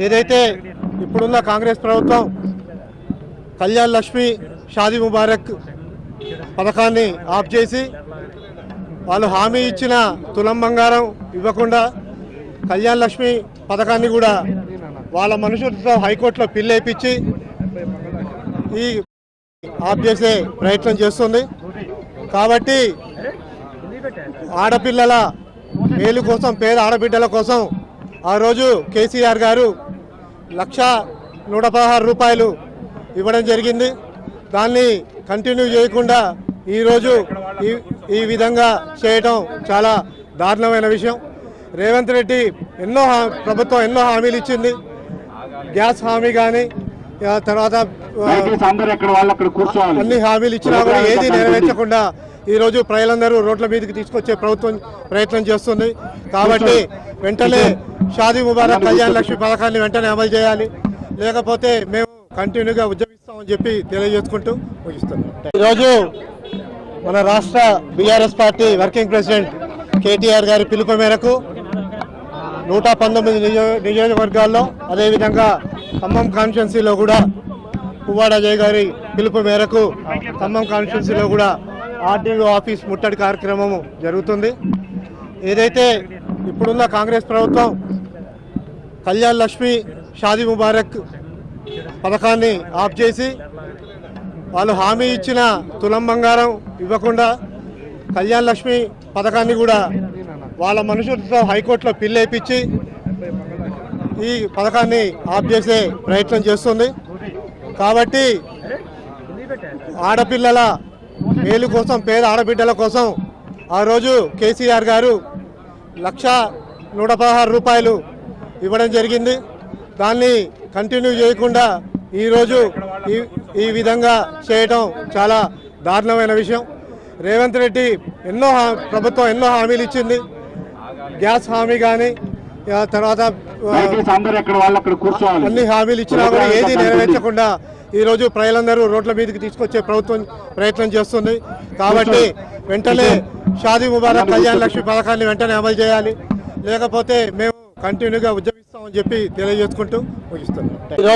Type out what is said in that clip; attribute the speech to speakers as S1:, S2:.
S1: ఏదైతే ఇప్పుడున్న కాంగ్రెస్ ప్రభుత్వం కళ్యాణ్ లక్ష్మి షాదీ ముబారక్ పథకాన్ని ఆఫ్ చేసి వాళ్ళు హామీ ఇచ్చిన తులం బంగారం ఇవ్వకుండా కళ్యాణ్ లక్ష్మి పథకాన్ని కూడా వాళ్ళ మనుషులతో హైకోర్టులో పిల్లేపించి ఈ ఆఫ్ చేసే ప్రయత్నం చేస్తుంది. కాబట్టి ఆడపిల్లల మేలు కోసం, పేద ఆడబిడ్డల కోసం ఆ రోజు కేసీఆర్ గారు 1,116 రూపాయలు ఇవ్వడం జరిగింది. దాన్ని కంటిన్యూ చేయకుండా ఈరోజు ఈ విధంగా చేయడం చాలా దారుణమైన విషయం. రేవంత్ రెడ్డి ప్రభుత్వం ఎన్నో హామీలు ఇచ్చింది. గ్యాస్ హామీ కానీ తర్వాత అన్ని హామీలు ఇచ్చినా కూడా ఏది నెరవేర్చకుండా ఈరోజు ప్రజలందరూ రోడ్ల మీదకి తీసుకొచ్చే ప్రభుత్వం ప్రయత్నం చేస్తుంది. కాబట్టి వెంటనే షాదీ ముబారక్ కళ్యాణ్ లక్ష్మి పథకాన్ని వెంటనే అమలు చేయాలి, లేకపోతే మేము కంటిన్యూగా ఉద్యమిస్తామని చెప్పి తెలియజేసుకుంటూ ముగిస్తున్నాం. ఈరోజు మన రాష్ట్ర BRS party working president KTR గారి పిలుపు మేరకు 119 నియోజకవర్గాల్లో, అదేవిధంగా ఖమ్మం కాన్స్టిట్యున్సీలో కూడా పువ్వాడ అజయ్ గారి పిలుపు మేరకు ఖమ్మం కాన్స్టిట్యున్సీలో కూడా ఆర్డీఓ ఆఫీస్ ముట్టడి కార్యక్రమం జరుగుతుంది. ఏదైతే ఇప్పుడున్న కాంగ్రెస్ ప్రభుత్వం కళ్యాణ్ లక్ష్మి షాదీ ముబారక్ పథకాన్ని ఆఫ్ చేసి వాళ్ళు హామీ ఇచ్చిన తులం బంగారం ఇవ్వకుండా కళ్యాణ్ లక్ష్మి పథకాన్ని కూడా వాళ్ళ మనుషులతో హైకోర్టులో పిల్లేపించి ఈ పథకాన్ని ఆఫ్ చేసే ప్రయత్నం చేస్తుంది. కాబట్టి ఆడపిల్లల మేలు కోసం, పేద ఆడబిడ్డల కోసం ఆ రోజు కేసీఆర్ గారు 1,116 రూపాయలు ఇవ్వడం జరిగింది. దాన్ని కంటిన్యూ చేయకుండా ఈరోజు ఈ విధంగా చేయడం చాలా దారుణమైన విషయం. రేవంత్ రెడ్డి ప్రభుత్వం ఎన్నో హామీలు ఇచ్చింది. గ్యాస్ హామీ కానీ తర్వాత అన్ని హామీలు ఇచ్చినా కూడా ఏది నెరవేర్చకుండా ఈరోజు ప్రజలందరూ రోడ్ల మీదకి తీసుకొచ్చే ప్రభుత్వం ప్రయత్నం చేస్తుంది. కాబట్టి వెంటనే షాదీ ముబారక్ కళ్యాణ్ లక్ష్మి పథకాన్ని వెంటనే అమలు చేయాలి, లేకపోతే మేము కంటిన్యూగా ఉద్యమిస్తామని చెప్పి తెలియజేసుకుంటూ ముగిస్తున్నాం.